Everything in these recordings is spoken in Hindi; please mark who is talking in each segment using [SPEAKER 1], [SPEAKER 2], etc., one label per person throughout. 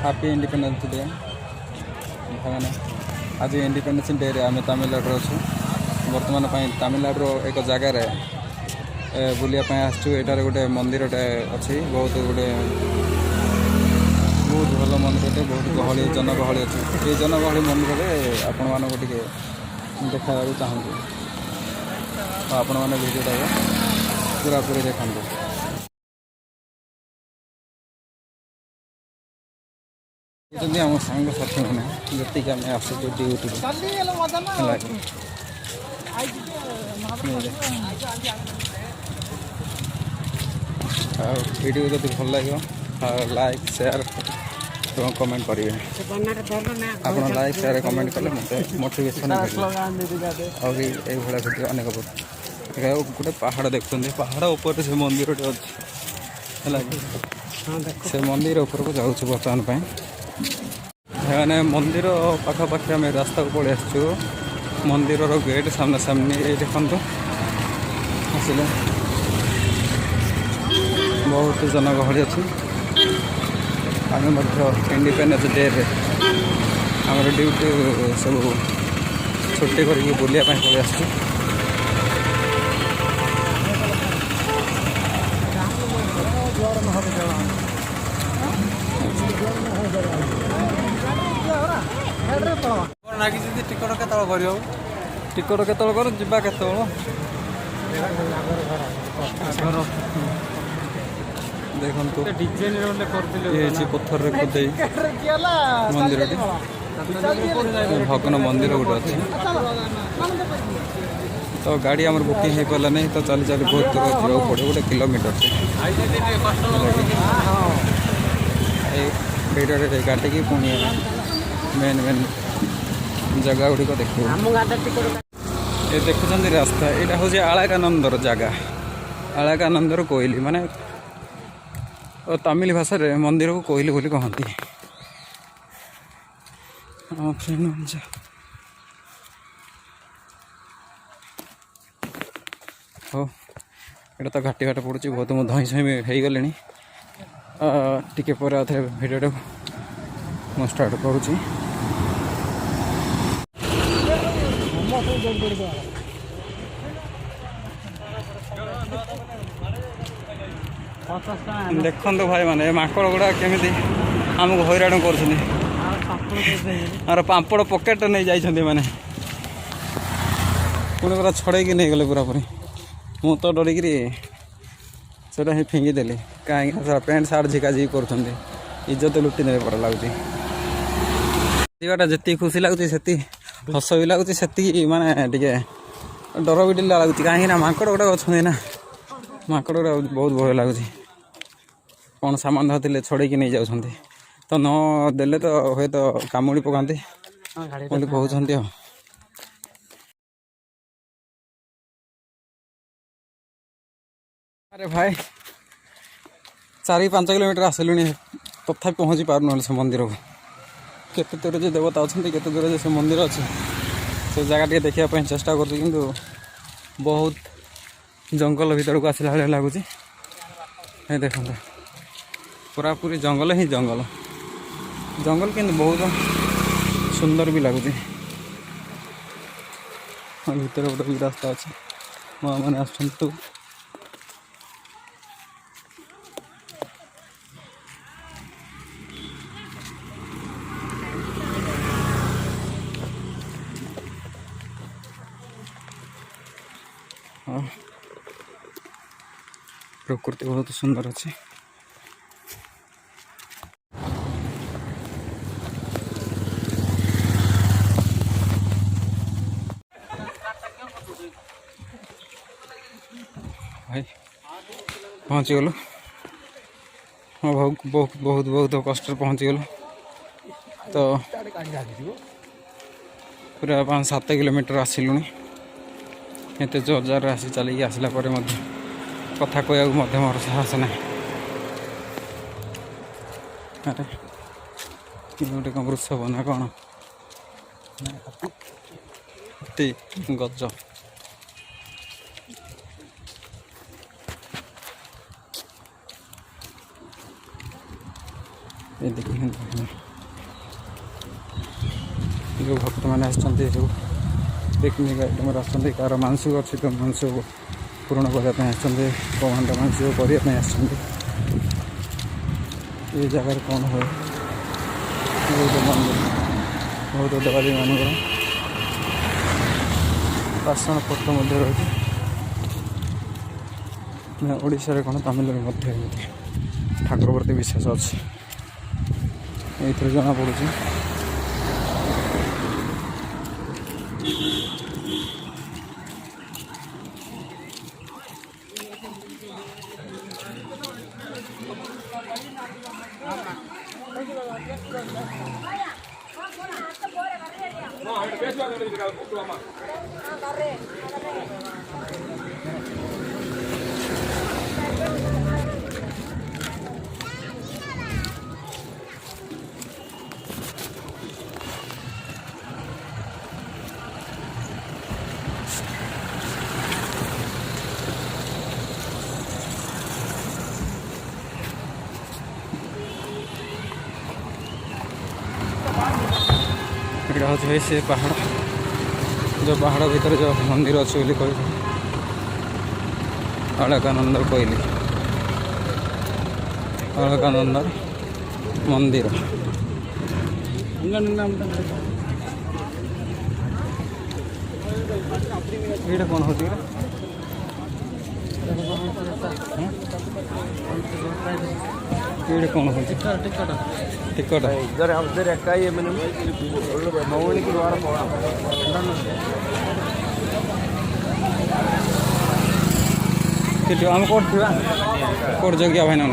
[SPEAKER 1] हैप्पी इंडिपेंडेंस डे भाई आज इंडिपेंडेंस डे रे आम तमिलनाडु अच्छु बर्तमान तमिलनाडु एक जगार बुलायापी आसचु एटार गोटे मंदिरटे अच्छी बहुत गोटे बहुत भल मंदिरटे बहुत गहली जनगहली अच्छी ये जनगहली मंदिर में आपण मानक टे देखा चाहूँ आपण मैंने भिडियोटा पूरा पूरी देखा आम सांग साथी मैंने जी आम आसू ड्यूटी वीडियो जब भल लगे लाइक शेयर और कमेंट करेंगे आप लाइक शेयर कमेंट कले मत मोटिवेशन और ये वीडियो अनेक गोटे पहाड़ देखते पहाड़ ऊपर से मंदिर अच्छी से मंदिर उपरको जाऊँ बर्तमान मैंने मंदिर पाखापाखि आम रास्ता को पलि आसचु मंदिर गेट सामने सामने ये देखु आसिले बहुत जनगहली अच्छी आम इंडिपेंडेंस डे रे आम ड्यूटी सब छुट्टी करके बुलायापी पलि आसचु टिकट केतल कर जा के देखु ये पत्थर खोदे मंदिर भगवान मंदिर गोटे अच्छी तो गाड़ी आम बुकिंग हो पाला नहीं तो चली चली बहुत दूर जावाक पड़े गोटे किलोमीटर से गाड़ी की पुणी मेन मेन जगह गुड़िक देख ये देखुं रास्ता यहाँ हूँ आलकानंदर जगह आलकानंदर कोइली माने तमिल भाषा रे मंदिर को कोइली बोली कहती हो ये तो घाटी घाट पड़ुची बहुत मो धई सही हो गले टिके पर आउे भिडियो मु स्टार्ट करुँची देखो भाई माने माकड़ गुड़ा केमी आमको हईराण कर पापड़ पकेट नहीं जाइए मैंने पुणी पूरा छड़े नहीं गले पूरा पूरी मु तो डरिक ही फिंगिदेली कहीं पैंट सार्ट झिकाझिकी कर इज्जत लुटि दे पड़ा लगुच जी खुशी लगुच से हस भी लगुच से माने टे डर भी टिला लगुच कहीं माकड़ गुड़ा अच्छा ना माकड़ गुड़ा बहुत भय लगुच कौन सामान धरते छड़े नहीं जाऊँ तो नदेले तो हे तो कामुड़ी पकाते बोली कहते अरे भाई 4-5 किलोमीटर आसलु तथा पहुँची पार से मंदिर को केते दूर जो देवता अच्छा केते दूर जो से मंदिर अच्छे से जगह टे देखा चेष्टा कर बहुत जंगल भीतर को आसला भाई लगुच देख पूरा पूरी जंगल ही जंगल जंगल कि बहुत सुंदर भी लगुच भीतर गोटे भी रास्ता अच्छे माँ मैंने आसु प्रकृति बहुत सुंदर अच्छे भाई पहुँची गलु बहुत बहुत बहुत बहुत कष्ट पहुँची गलु तो पूरा 5-7 किलोमीटर आसिलुनी एत जोर आसी चलिए आसला कथा कहूँ मोर साहस ना अरे गोटे कौन वृषभ ना कौन गज ये देखिए जो भक्त मैंने सब पिकनिक आइटम आसते कार मानसिक अच्छी तो मानसिक पूरण करने कमांड मानसिक करने ये जगह कौन हुए बहुत देवाली मानकर पाषाण फोटो रही ओडिशा कौन तमिल ठाकुर प्रति विश्वास अच्छी ये जना पड़ी यहाँ हूँ से पहाड़ जो पहाड़ भीतर जो मंदिर अच्छे बोली कह अलकानंद कहली अलकानंद मंदिर ये कौन होती ये कौन हो टिकट मौलिक द्वारा आम कौट जगह भाई ना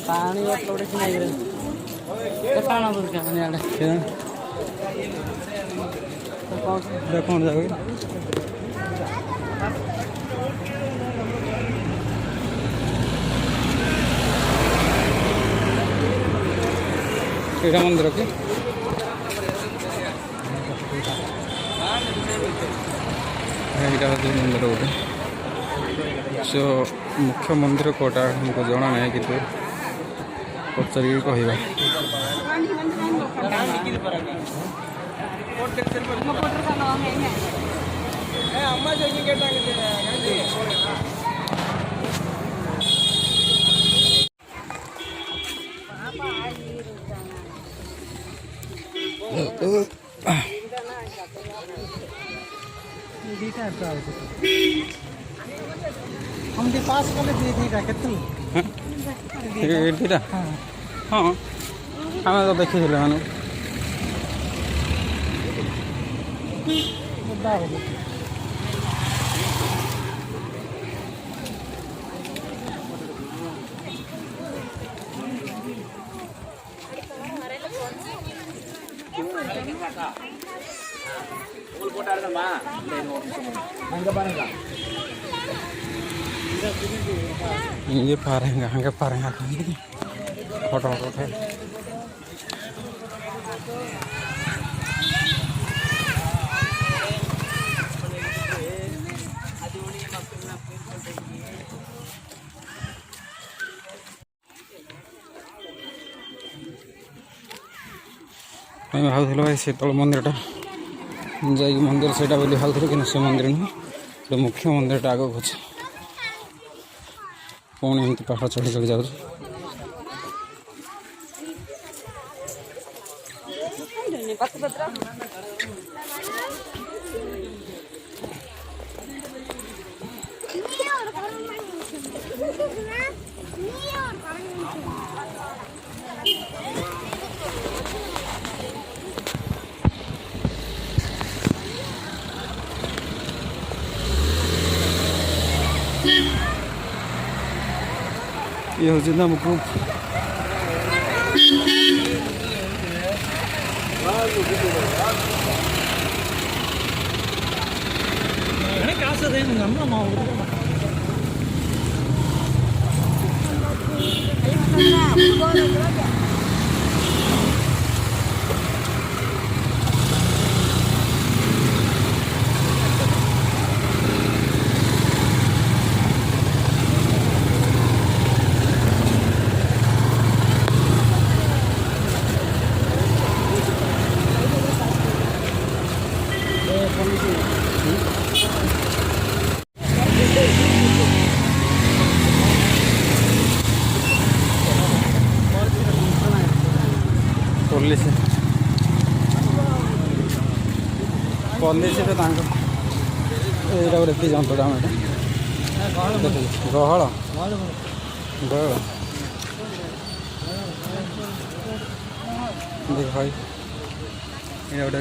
[SPEAKER 1] पानी कौन जाओगे क्रीड़ा मंदिर के मंदिर गोटे सो मुख्य मंदिर कौटा हमको जना ना कि पचार कह
[SPEAKER 2] हम पास कले दीटा केतन
[SPEAKER 1] हाँ आम तो देखी मैंने ये पारेंगे हंगे पारेंगे फोटो उठे मैं भावुल भाई शीतल मंदिरटा जा मंदिर से भावुल कि से मंदिर नुह मुख्य मंदिरटा आगे अच्छे पुणी एमती पहाड़ चढ़ी चढ़ी जाऊँ ये हूँ ना मुझको पुलिस पलिसरे यहाँ गोटे कि जंतुटा गहल गहल देख भाई ये गोटे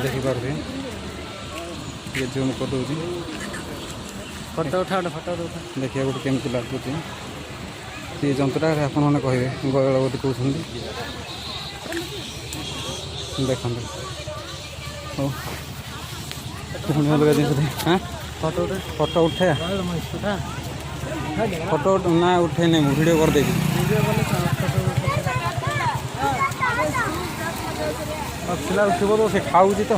[SPEAKER 1] देखिपे ये जूम कर दूसरी
[SPEAKER 2] फोटो उठा फोटो उठा
[SPEAKER 1] देखिए गोटे केमती लगुच ये जंतुटा आप कहे गयल बोली कहते देखते हो अलग जिन हाँ
[SPEAKER 2] फोटो उठा
[SPEAKER 1] फोटो उठे
[SPEAKER 2] उठा
[SPEAKER 1] फोटो ना उठे नहीं वीडियो कर देगी फिलहाल उठब तो से खाऊँ तो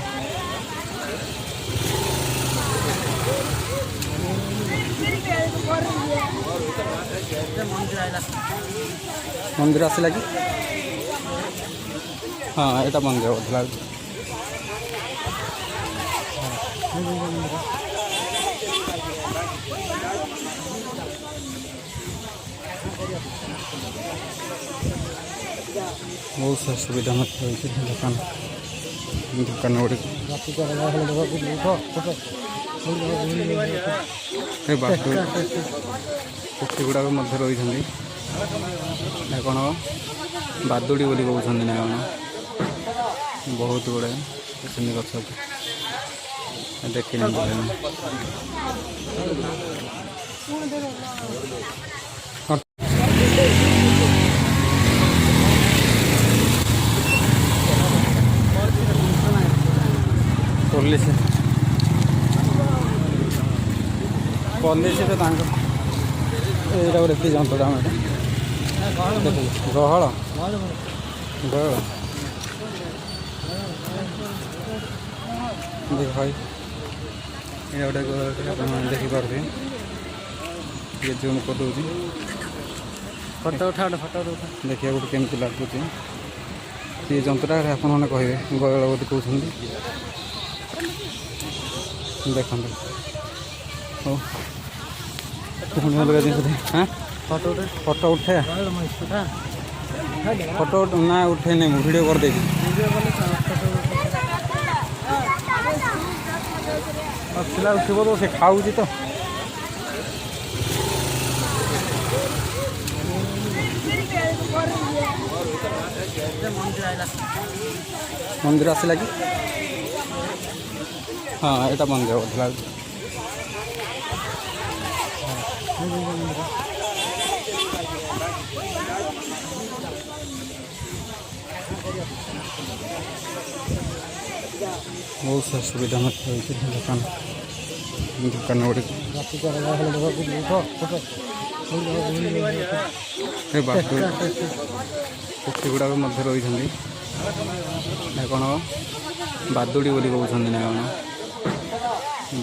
[SPEAKER 1] मंदिर आसला कि हाँ यहाँ मंदिर बोलता लगे बहुत सा सुविधा दुकान दुकान गुड़ी पक्षी गुड़ाक रही कौन बादुड़ी बोली कहते ना कौन बहुत गुड़े गछ देखी पुलिस पलिसरे यहाँ गोटे कि जंतुटा गहल गहल देख भाई ये गोटे देखिपे ये जूम कर दूसरी
[SPEAKER 2] फोटो उठा फोटो उठा
[SPEAKER 1] देखिए गोटे केमती लगुच ये जंतुटा आप कहे गयल बोली कहते देखते हो अलग जिन हाँ
[SPEAKER 2] फोटो उठा
[SPEAKER 1] फोटो उठे
[SPEAKER 2] उठा
[SPEAKER 1] फोटो ना उठे नहीं वीडियो कर देगी फिलहाल उठब तो से खाऊँ तो मंदिर आसला कि हाँ यहाँ मंदिर बोलता लगे बहुत सा सुविधा रही दुकान दुकान गुड़ी पक्षी गुड़ाक रही कौन बादुड़ी बोली कहते ना कौन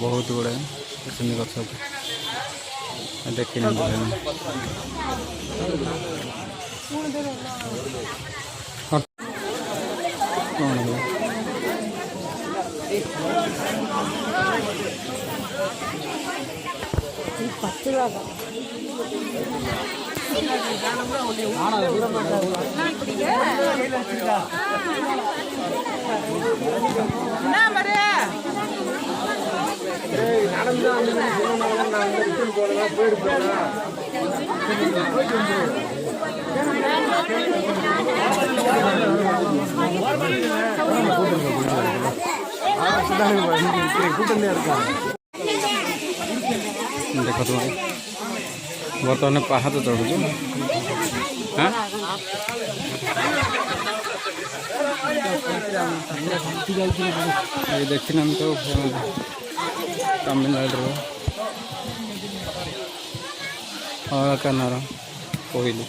[SPEAKER 1] बहुत गुड़े गछ देखी कौन देख तुम बर्तमान पहाड़ चढ़ु हाँ ये देखी ना तो तमिलनाडु अलकानर कोयली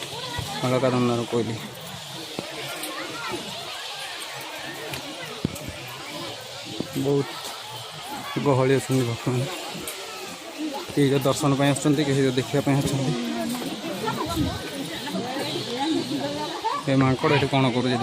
[SPEAKER 1] अलकानर कोयली बहुत गहली अच्छे भक्त मैंने किए जो दर्शन पर आसुँचे देखा ये माकड़ ये कौन कर देख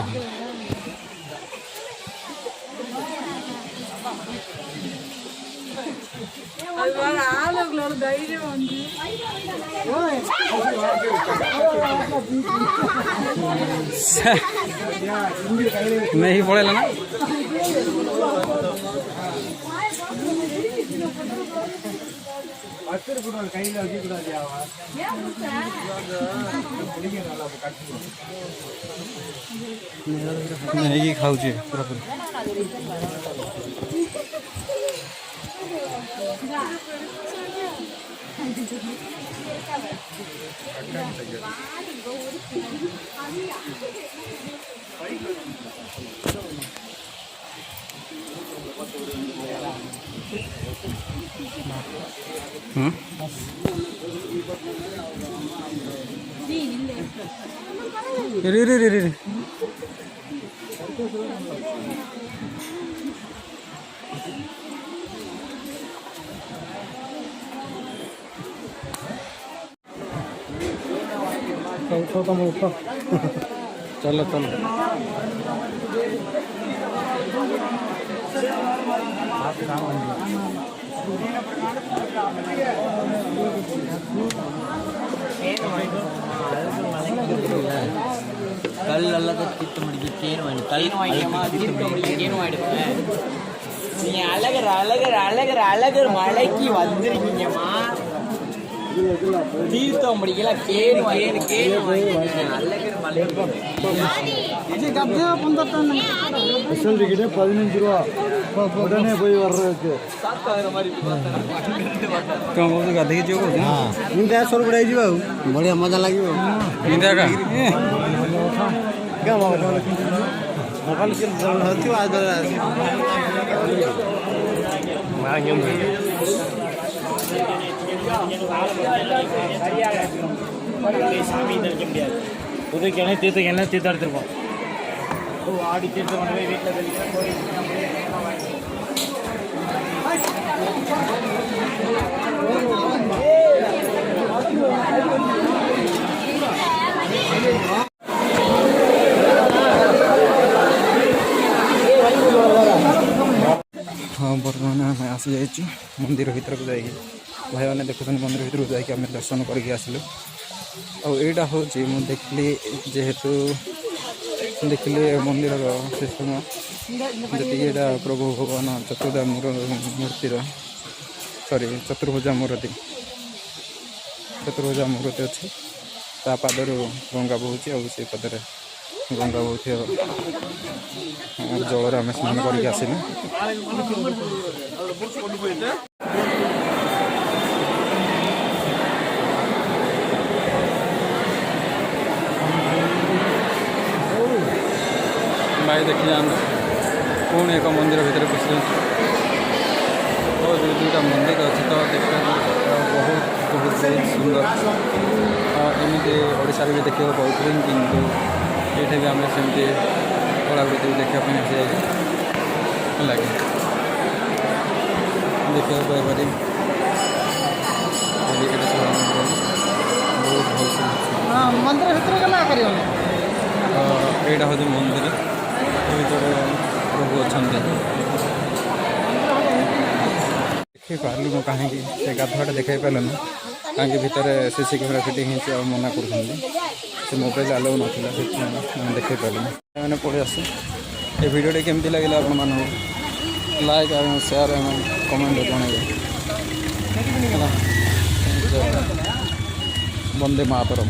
[SPEAKER 1] नहीं पड़ेगा ना नहीं खाऊ पूरा रे चलो चलो
[SPEAKER 2] கல் நல்லா திட்ட முடிஞ்சு கேன் வாங்கி கல் நீங்க அழகர் அழகர் அழகர் அழகர் மலைக்கு வந்துருக்கீங்கம்மா தீர்த்தம் முடிக்கல கேன் கேன் கேன் அழகர் மலை
[SPEAKER 3] டிக்கெட் 15 ரூபா உடனே போய் வர்றதுக்கு
[SPEAKER 1] गाधे
[SPEAKER 3] इंडिया सर गुड़ा बढ़िया मजा लगे
[SPEAKER 4] புதுக்கென தீர்த்துக்கெல்லாம் தீர்த்து எடுத்துருப்போம் ஆடி தீர்த்து கொண்டு போய் வீட்டில்
[SPEAKER 1] हाँ बर्तमान आम आसी जाइए मंदिर भीतर को जाइए भाई मैंने देखुन मंदिर भीतर को जाकि आम दर्शन करके आसलु आईटा हूँ मुझे देखली जेहेतु देखली मंदिर सिस्टम जी प्रभु भगवान चतुर्धा मूर्तिर सॉरी चतुर्भुजा मूर्ति अच्छी ता पादर गंगा बहुची से पदर गंगा बहुत जल आम स्नान करके आसिलु भाई देखी जाए पुणी एक मंदिर भीतर पशि और जो दुटा मंदिर अच्छी तो देखा बहुत बहुत बहुत सुंदर एमती ओडिशा भी देखा पाते किंतु ये भी आम सेमती कलाकृति देखापी आसी जाए लगे देखा पाई बहुत भल
[SPEAKER 2] मंदिर भीतर गला कर
[SPEAKER 1] यहाँ हूँ मंदिर भीतर प्रभु अच्छा देखी पार्ली मुझे कहीं से गाधुआटा देखा पारे ना कहीं भीतर सीसी कैमेरा फिटिंग हो मना कर मोबाइल आलो नाला देखे पारे मैंने पढ़े आसे ये भिडियो केमती लगे आप like share comment जनइबे Vande Mataram.